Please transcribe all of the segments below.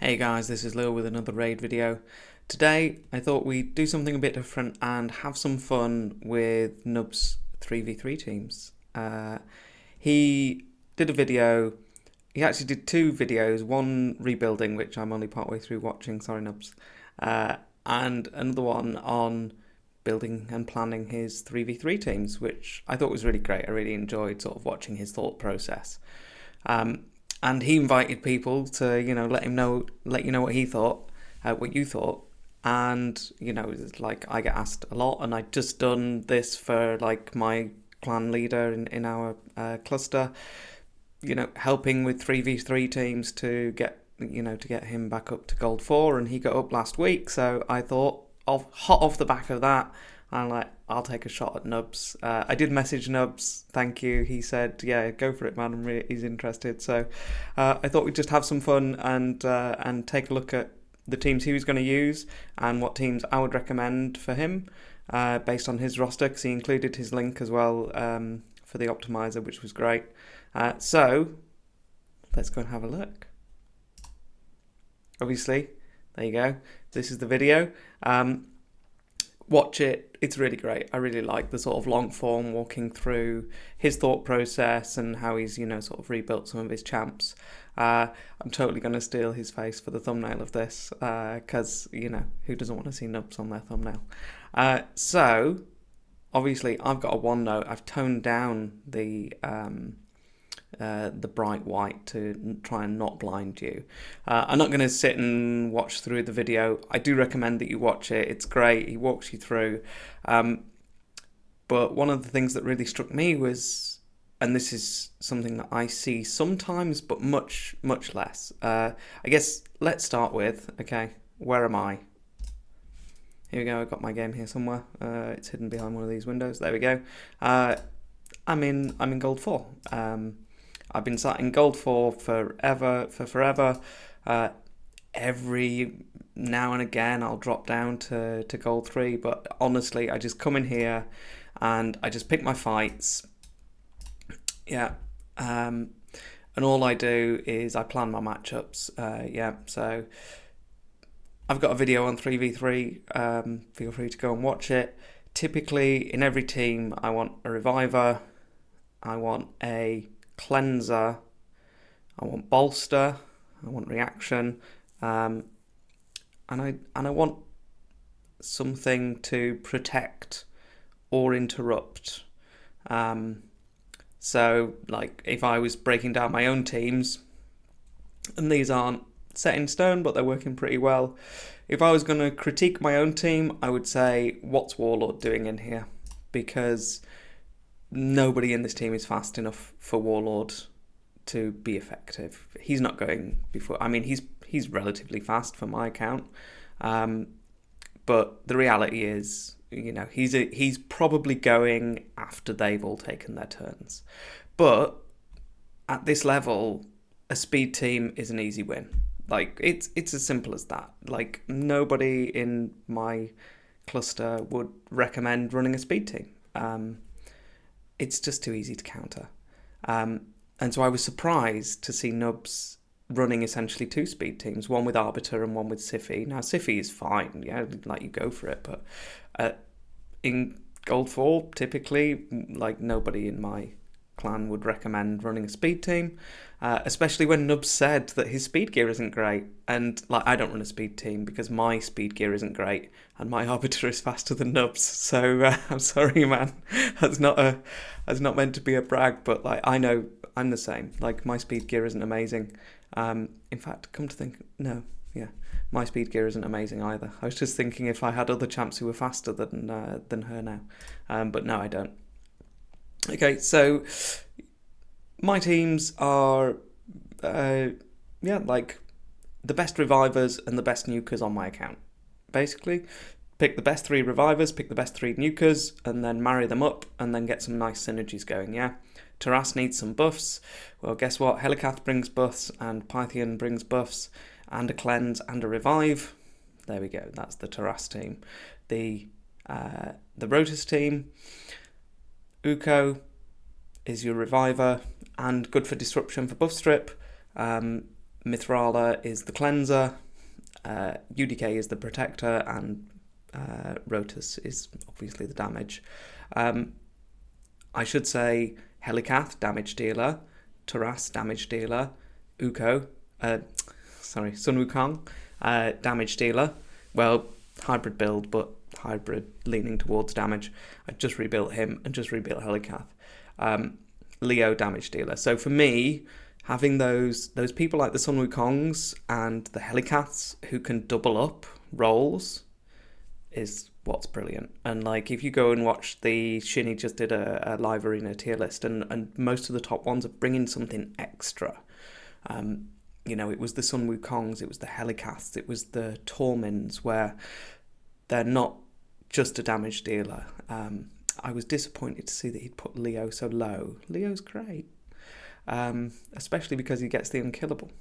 Hey guys, this is Lil with another raid video. Today I thought we'd do something a bit different and have some fun with Nubs 3v3 teams. He did a video, he actually did two videos, one rebuilding, which I'm only partway through watching, sorry Nubs, and another one on building and planning his 3v3 teams, which I thought was really great. I really enjoyed sort of watching his thought process. And he invited people to, let you know what he thought, what you thought. And, it's like I get asked a lot, and I'd just done this for like my clan leader in our cluster, helping with 3v3 teams to get him back up to gold 4, and he got up last week. So I thought, hot off the back of that, I'm like, I'll take a shot at Nubs. I did message Nubs, thank you. He said, yeah, go for it, man. He's interested. So I thought we'd just have some fun and take a look at the teams he was going to use and what teams I would recommend for him based on his roster, because he included his link as well for the optimizer, which was great. So let's go and have a look. Obviously, there you go. This is the video. Watch it, it's really great. I really like the sort of long form walking through his thought process and how he's, sort of rebuilt some of his champs. I'm totally going to steal his face for the thumbnail of this, because, who doesn't want to see Nubs on their thumbnail? So, obviously, I've got a one note. I've toned down the bright white to try and not blind you. I'm not going to sit and watch through the video. I do recommend that you watch it. It's great. He walks you through. But one of the things that really struck me was, and this is something that I see sometimes, but much, much less. I guess let's start with, okay, where am I? Here we go. I've got my game here somewhere. It's hidden behind one of these windows. There we go. I'm in gold 4. I've been sat in gold 4 forever. Every now and again I'll drop down to gold 3, but honestly I just come in here and I just pick my fights. Yeah. And all I do is I plan my matchups. So I've got a video on 3v3. Feel free to go and watch it. Typically in every team I want a reviver, I want a cleanser, I want bolster, I want reaction, and I want something to protect or interrupt. So like if I was breaking down my own teams, and these aren't set in stone but they're working pretty well, if I was going to critique my own team, I would say, what's Warlord doing in here? Because nobody in this team is fast enough for Warlord to be effective. He's not going before. I mean, he's relatively fast for my account, but the reality is, he's probably going after they've all taken their turns. But at this level, a speed team is an easy win. Like it's as simple as that. Like nobody in my cluster would recommend running a speed team. It's just too easy to counter. And so I was surprised to see Nubs running essentially two speed teams, one with Arbiter and one with Siffy. Now, Siffy is fine, like you go for it, but in Gold 4, typically, like nobody in my clan would recommend running a speed team, especially when Nubs said that his speed gear isn't great. And like I don't run a speed team because my speed gear isn't great and my Arbiter is faster than Nubs. So I'm sorry, man. That's not meant to be a brag, but like I know I'm the same. Like my speed gear isn't amazing. In fact, come to think, no, yeah, my speed gear isn't amazing either. I was just thinking if I had other champs who were faster than her now, but no, I don't. Okay, so my teams are, like the best revivers and the best nukers on my account. Basically, pick the best 3 revivers, pick the best 3 nukers, and then marry them up, and then get some nice synergies going, yeah? Taras needs some buffs. Well, guess what? Helicath brings buffs, and Pythian brings buffs, and a cleanse and a revive. There we go, that's the Taras team. The Rotus team, Uko is your reviver and good for disruption for buff strip. Mithrala is the cleanser, UDK is the protector, and Rotus is obviously the damage. I should say Helicath, damage dealer, Taras, damage dealer, Sun Wukong, damage dealer. Well, hybrid build, but hybrid leaning towards damage. I just rebuilt him and just rebuilt Helicath. Leo, damage dealer. So for me, having those people like the Sun Wukongs and the Helicaths who can double up roles is what's brilliant. And like, if you go and watch Shinny just did a live arena tier list, and most of the top ones are bringing something extra. It was the Sun Wukongs, it was the Helicaths, it was the Tormins, where they're not just a damage dealer. I was disappointed to see that he'd put Leo so low. Leo's great, especially because he gets the unkillable.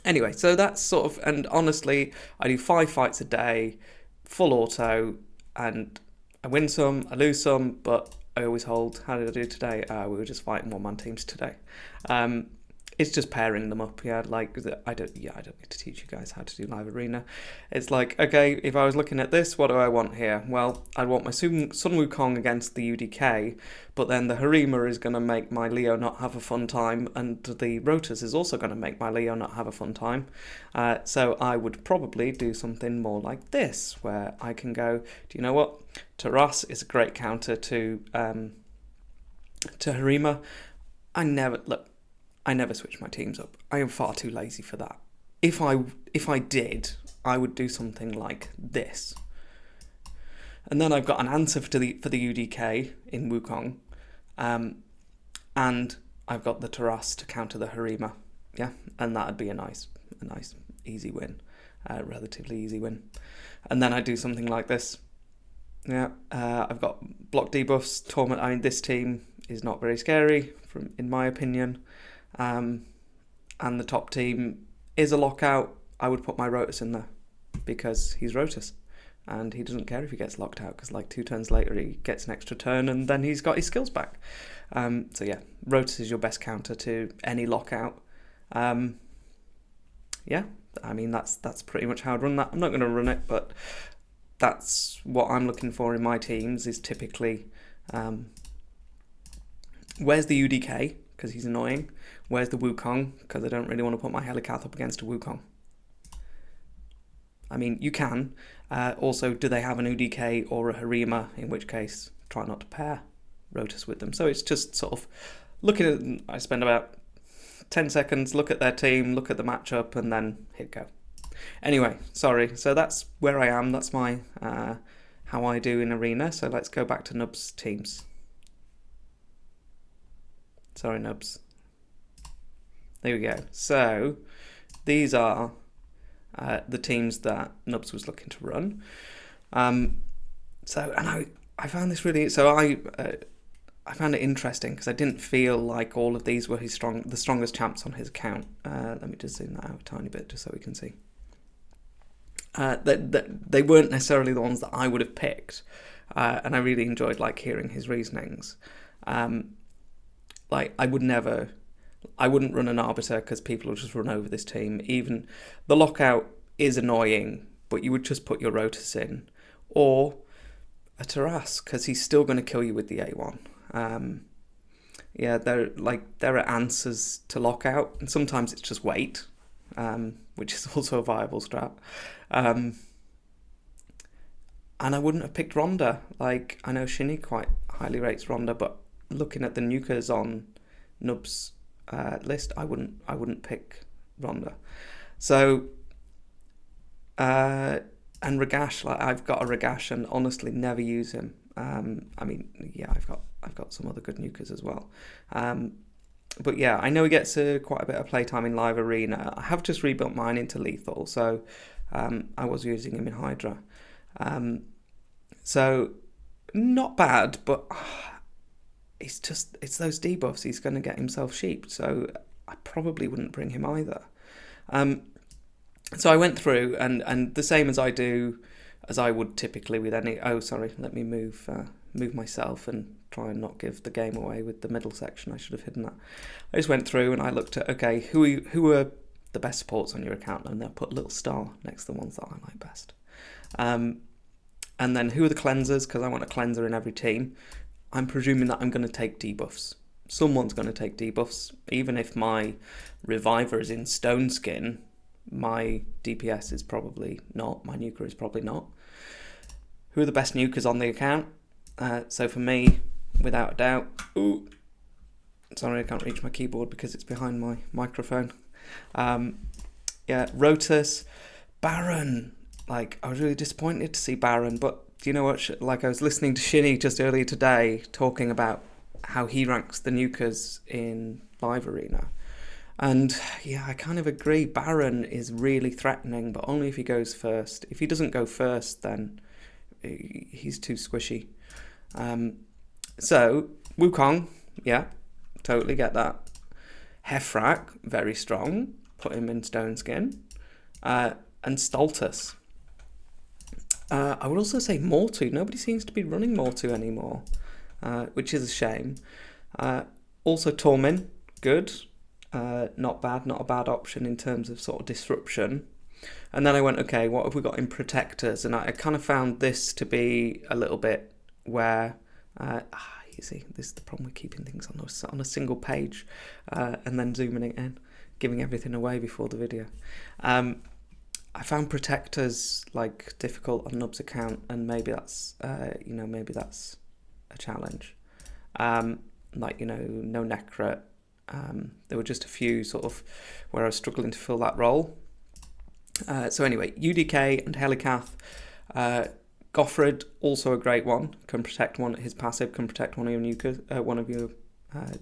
Anyway, so that's sort of, and honestly, I do 5 fights a day, full auto, and I win some, I lose some, but I always hold. How did I do today? We were just fighting one-man teams today. It's just pairing them up, yeah. Like, I don't need to teach you guys how to do live arena. It's like, okay, if I was looking at this, what do I want here? Well, I'd want my Sun Wukong against the UDK, but then the Harima is going to make my Leo not have a fun time, and the Rotus is also going to make my Leo not have a fun time. So I would probably do something more like this, where I can go, do you know what? Taras is a great counter to Harima. I never switch my teams up. I am far too lazy for that. If I did, I would do something like this. And then I've got an answer for the UDK in Wukong. And I've got the Taras to counter the Harima. Yeah, and that'd be a nice easy win. Relatively easy win. And then I do something like this. Yeah, I've got block debuffs, torment. I mean, this team is not very scary, in my opinion. And the top team is a lockout. I would put my Rotus in there because he's Rotus and he doesn't care if he gets locked out, because like 2 turns later he gets an extra turn and then he's got his skills back. So yeah, Rotus is your best counter to any lockout. Yeah, I mean that's pretty much how I'd run that. I'm not going to run it, but that's what I'm looking for in my teams, is typically where's the UDK, because he's annoying. Where's the Wukong? Because I don't really want to put my Helicath up against a Wukong. I mean, you can. Also, do they have an UDK or a Harima? In which case, try not to pair Rotus with them. So it's just sort of looking at, I spend about 10 seconds, look at their team, look at the matchup, and then hit go. Anyway, sorry. So that's where I am. That's my how I do in arena. So let's go back to Nubs teams. Sorry, Nubs. There we go. So these are the teams that Nubs was looking to run. And I found this really, so I found it interesting because I didn't feel like all of these were the strongest champs on his account. Let me just zoom that out a tiny bit just so we can see. They weren't necessarily the ones that I would have picked, and I really enjoyed like hearing his reasonings. Like I wouldn't run an Arbiter because people will just run over this team. Even the lockout is annoying, but you would just put your Rotus in, or a Taras because he's still going to kill you with the A1. Yeah, there are answers to lockout, and sometimes it's just wait, which is also a viable strat. And I wouldn't have picked Ronda. Like, I know Shinny quite highly rates Ronda, but looking at the nukers on Nub's list, I wouldn't pick Ronda. So and Ragash, like I've got a Ragash and honestly never use him. I mean, yeah, I've got some other good nukers as well. But yeah, I know he gets quite a bit of playtime in live arena. I have just rebuilt mine into lethal, so I was using him in Hydra. So not bad, but it's those debuffs. He's going to get himself sheeped, so I probably wouldn't bring him either. So I went through and the same as I would typically with any. Oh, sorry. Let me move myself and try and not give the game away with the middle section. I should have hidden that. I just went through and I looked at, okay, who are the best supports on your account, and they'll put a little star next to the ones that I like best. And then who are the cleansers? Because I want a cleanser in every team. I'm presuming that I'm going to take debuffs. Someone's going to take debuffs. Even if my reviver is in stone skin, my DPS is probably not. My nuker is probably not. Who are the best nukers on the account? So for me, without a doubt... Ooh, sorry, I can't reach my keyboard because it's behind my microphone. Yeah, Rotus, Baron. Like, I was really disappointed to see Baron, but do you know what? Like, I was listening to Shinny just earlier today talking about how he ranks the nukers in Live Arena. And yeah, I kind of agree. Baron is really threatening, but only if he goes first. If he doesn't go first, then he's too squishy. So, Wukong, yeah, totally get that. Hefrak, very strong. Put him in stone skin. And Stultus. I would also say Mortu. Nobody seems to be running Mortu anymore, which is a shame. Also Tormin, good. Not bad, not a bad option in terms of sort of disruption. And then I went, okay, what have we got in protectors? And I kind of found this to be a little bit where, you see, this is the problem with keeping things on a single page and then zooming it in, giving everything away before the video. I found protectors like difficult on Nub's account, and maybe that's maybe that's a challenge. Like, no Necret. There were just a few sort of where I was struggling to fill that role. So anyway, UDK and Helicath. Goffred, also a great one. Can protect one. His passive can protect one of your nukers, one of your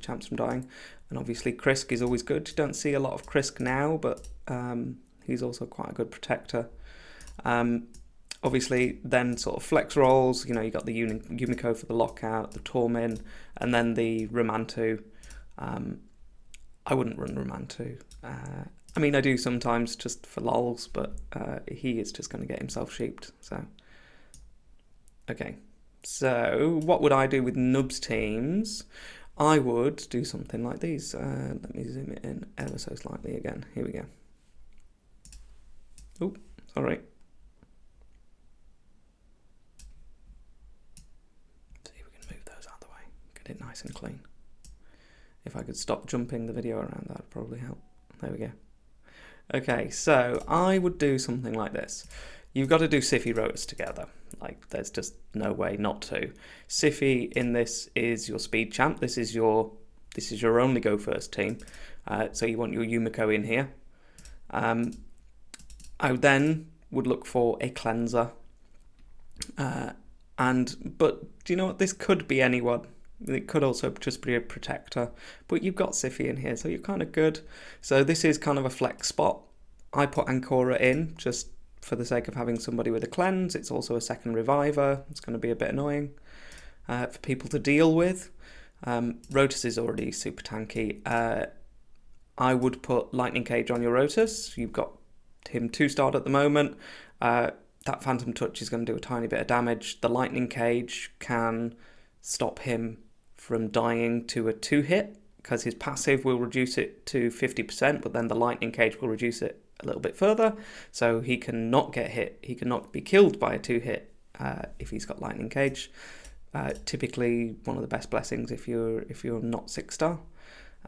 champs from dying. And obviously Krisk is always good. You don't see a lot of Krisk now, but he's also quite a good protector. Obviously, then sort of flex rolls. You got the Yumiko for the lockout, the Tormin, and then the Ramantu. I wouldn't run Ramantu. I mean, I do sometimes just for lols, but he is just going to get himself sheeped. So, okay. So, what would I do with Nubs teams? I would do something like these. Let me zoom it in ever so slightly again. Here we go. Oh, sorry. See if we can move those out of the way. Get it nice and clean. If I could stop jumping the video around, that would probably help. There we go. Okay, so I would do something like this. You've got to do Siphi Rotas together. Like, there's just no way not to. Siphi in this is your speed champ. This is your only go first team. So you want your Yumiko in here. I then would look for a cleanser. But do you know what? This could be anyone. It could also just be a protector, but you've got Siphi in here, so you're kind of good. So this is kind of a flex spot. I put Ancora in just for the sake of having somebody with a cleanse. It's also a second reviver. It's going to be a bit annoying for people to deal with. Rotus is already super tanky. I would put Lightning Cage on your Rotus. You've got him 2-starred at the moment. That Phantom Touch is going to do a tiny bit of damage. The Lightning Cage can stop him from dying to a 2-hit, because his passive will reduce it to 50%, but then the Lightning Cage will reduce it a little bit further, so he cannot get hit. He cannot be killed by a 2-hit if he's got Lightning Cage. Typically one of the best blessings if you're not 6-star.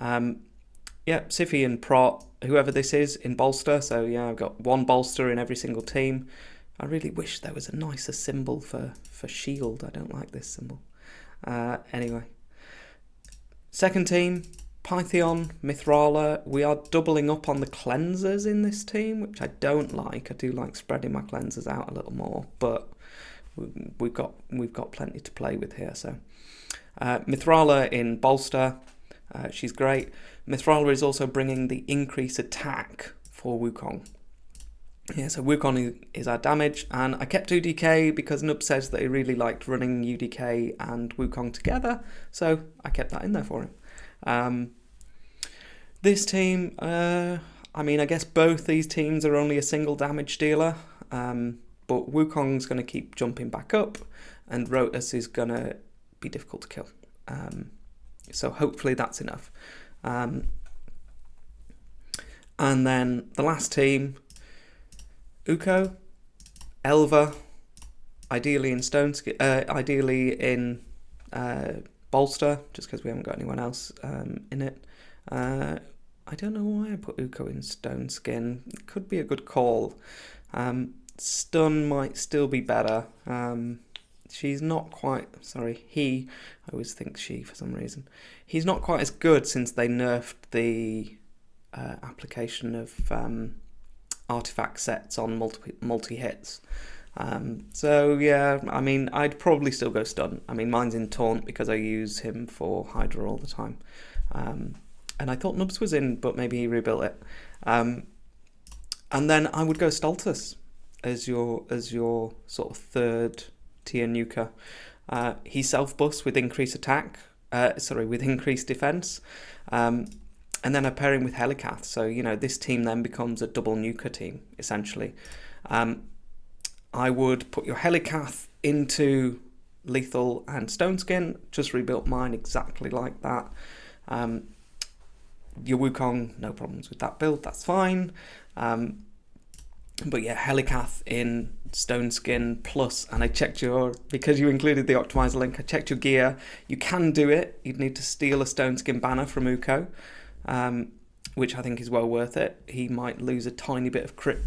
Yeah, Siphi and Prot, whoever this is, in bolster. So yeah, I've got one bolster in every single team. I really wish there was a nicer symbol for shield. I don't like this symbol. Anyway, second team, Pythion, Mithrala. We are doubling up on the cleansers in this team, which I don't like. I do like spreading my cleansers out a little more, but we've got plenty to play with here. So Mithrala in bolster, she's great. Mithrala is also bringing the increased attack for Wukong. Yeah, so Wukong is our damage, and I kept UDK because Nub says that he really liked running UDK and Wukong together, so I kept that in there for him. This team, I mean, I guess both these teams are only a single damage dealer, but Wukong's going to keep jumping back up, and Rotus is going to be difficult to kill. So hopefully that's enough. And then the last team, Uko, Elva, ideally in Bolster, just because we haven't got anyone else in it. I don't know why I put Uko in Stone Skin. It could be a good call. Stun might still be better. She's not quite... Sorry, he... I always think she for some reason. He's not quite as good since they nerfed the application of artifact sets on multi-hits. So yeah, I mean, I'd probably still go Stun. I mean, mine's in Taunt because I use him for Hydra all the time. And I thought Nubs was in, but maybe he rebuilt it. And then I would go Stultus as your sort of third tier nuker. He self-buffs with increased attack, with increased defense. And then I pair him with Helicath. So, you know, this team then becomes a double nuker team, essentially. I would put your Helicath into Lethal and Stone Skin. Just rebuilt mine exactly like that. Your Wukong, no problems with that build, that's fine. But yeah, Helicath in Stone Skin plus, and I checked because you included the optimizer link, I checked your gear. You can do it. You'd need to steal a Stone Skin banner from Uko, which I think is well worth it. He might lose a tiny bit of crit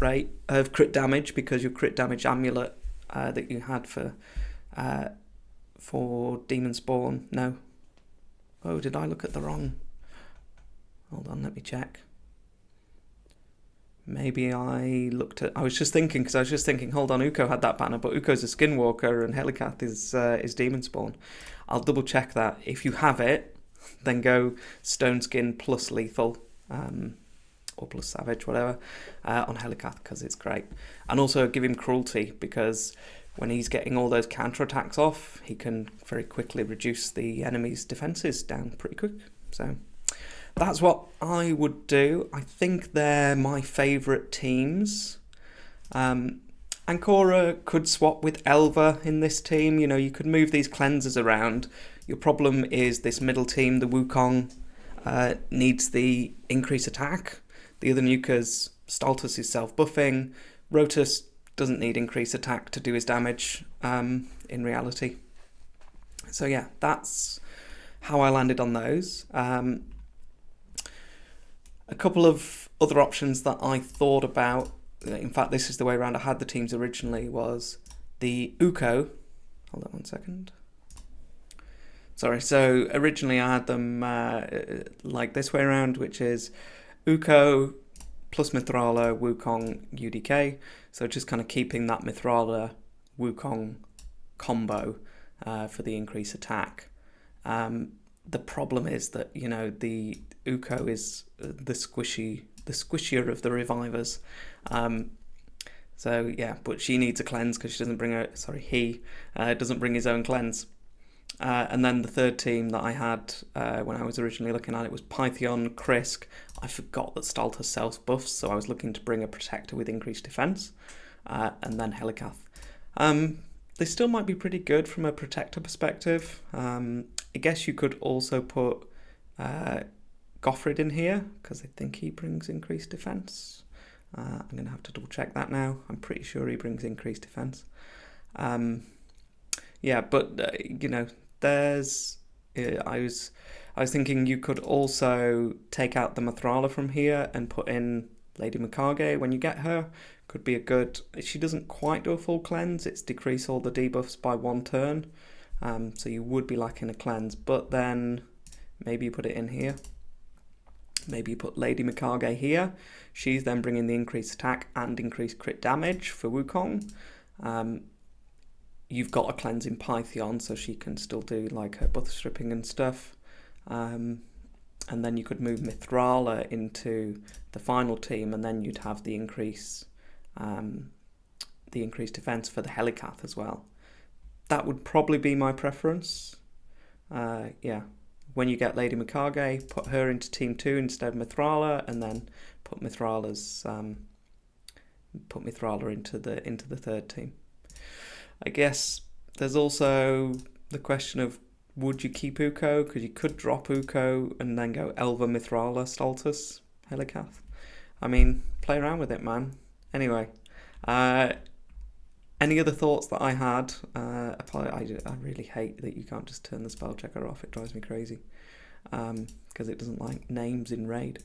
damage because your crit damage amulet that you had for Demon Spawn. No. Oh, did I look at the wrong? Hold on, let me check. Maybe I looked at... I was just thinking, hold on, Uko had that banner, but Uko's a Skinwalker and Helicath is Demon Spawn. I'll double check that. If you have it, then go Stone Skin plus Lethal, or plus Savage, whatever, on Helicath, because it's great. And also give him Cruelty, because when he's getting all those counterattacks off, he can very quickly reduce the enemy's defences down pretty quick. So... that's what I would do. I think they're my favourite teams. Ancora could swap with Elva in this team. You know, you could move these cleansers around. Your problem is this middle team, the Wukong, needs the increased attack. The other nukers, Stultus is self-buffing. Rotus doesn't need increased attack to do his damage in reality. So yeah, that's how I landed on those. A couple of other options that I thought about, in fact this is the way around I had the teams originally, was the Uko, hold on one second, sorry, so originally I had them like this way around, which is Uko plus Mithrala, Wukong, UDK, so just kind of keeping that Mithrala Wukong combo for the increased attack. The problem is that, you know, the Uko is the squishier of the revivers. So yeah, but she needs a cleanse because he doesn't bring his own cleanse. And then the third team that I had when I was originally looking at it was Pythion, Krisk. I forgot that Stultus self-buffs, so I was looking to bring a protector with increased defense, and then Helicath. They still might be pretty good from a protector perspective. I guess you could also put Goffrid in here, because I think he brings increased defense. I'm going to have to double check that now. I'm pretty sure he brings increased defense. Yeah, but you know, there's... I was thinking you could also take out the Mithrala from here and put in Lady Mikage when you get her. Could be a good... She doesn't quite do a full cleanse. It's decrease all the debuffs by 1 turn. So you would be lacking a cleanse, but then maybe you put it in here. Maybe you put Lady Mikage here. She's then bringing the increased attack and increased crit damage for Wukong. You've got a cleanse in Pythion, so she can still do like her buff stripping and stuff. And then you could move Mithrala into the final team, and then you'd have the increased defense for the Helicath as well. That would probably be my preference. Yeah, when you get Lady Mikage, put her into Team 2 instead of Mithrala, and then put Mithrala into the third team. I guess there's also the question of, would you keep Uko? Because you could drop Uko and then go Elva, Mithrala, Stultus, Helicath. I mean, play around with it, man. Anyway, any other thoughts that I had? I really hate that you can't just turn the spell checker off. It drives me crazy because it doesn't like names in Raid.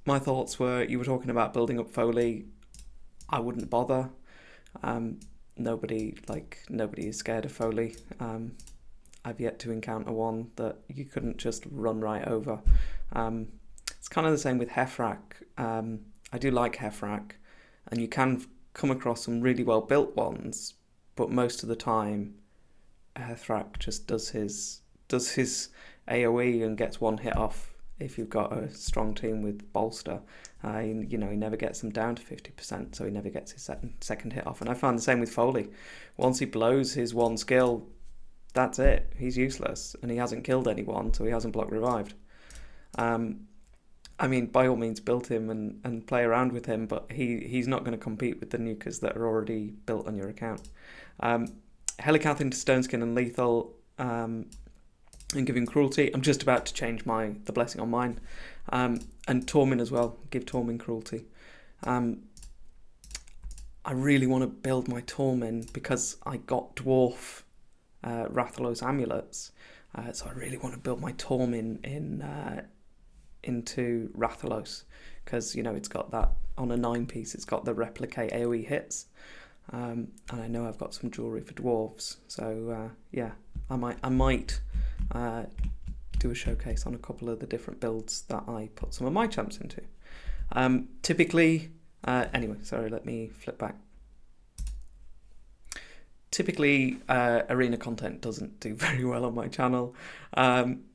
My thoughts were, you were talking about building up Foley. I wouldn't bother. Nobody is scared of Foley. I've yet to encounter one that you couldn't just run right over. It's kind of the same with Hefrak. I do like Hefrak, and you can come across some really well built ones, but most of the time, Hefrak just does his AOE and gets one hit off. If you've got a strong team with bolster, he never gets them down to 50%, so he never gets his second hit off. And I found the same with Foley. Once he blows his one skill, that's it. He's useless, and he hasn't killed anyone, so he hasn't block revived. I mean, by all means, build him and play around with him, but he's not going to compete with the nukers that are already built on your account. Helicath into Stoneskin and Lethal, and giving Cruelty. I'm just about to change the blessing on mine. And Tormin as well. Give Tormin Cruelty. I really want to build my Tormin because I got Dwarf Rathalos amulets. So I really want to build my Tormin into Rathalos because, it's got that, on a 9-piece, it's got the replicate AoE hits. And I know I've got some jewellery for dwarves. So, yeah, I might do a showcase on a couple of the different builds that I put some of my champs into. Typically, anyway, sorry, let me flip back. Typically, arena content doesn't do very well on my channel.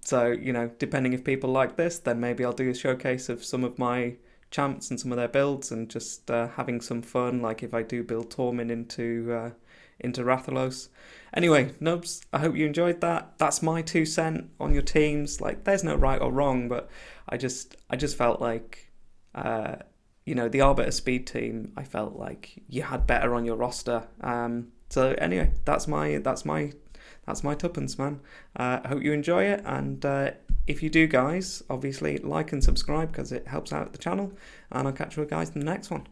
So, depending if people like this, then maybe I'll do a showcase of some of my champs and some of their builds and just having some fun, like if I do build Tormin into Rathalos. Anyway, Nubs, I hope you enjoyed that. That's my 2 cents on your teams. Like, there's no right or wrong, but I just felt like, the Arbiter Speed team, I felt like you had better on your roster. So anyway, that's my tuppence, man. I hope you enjoy it, and if you do, guys, obviously like and subscribe because it helps out the channel, and I'll catch you guys in the next one.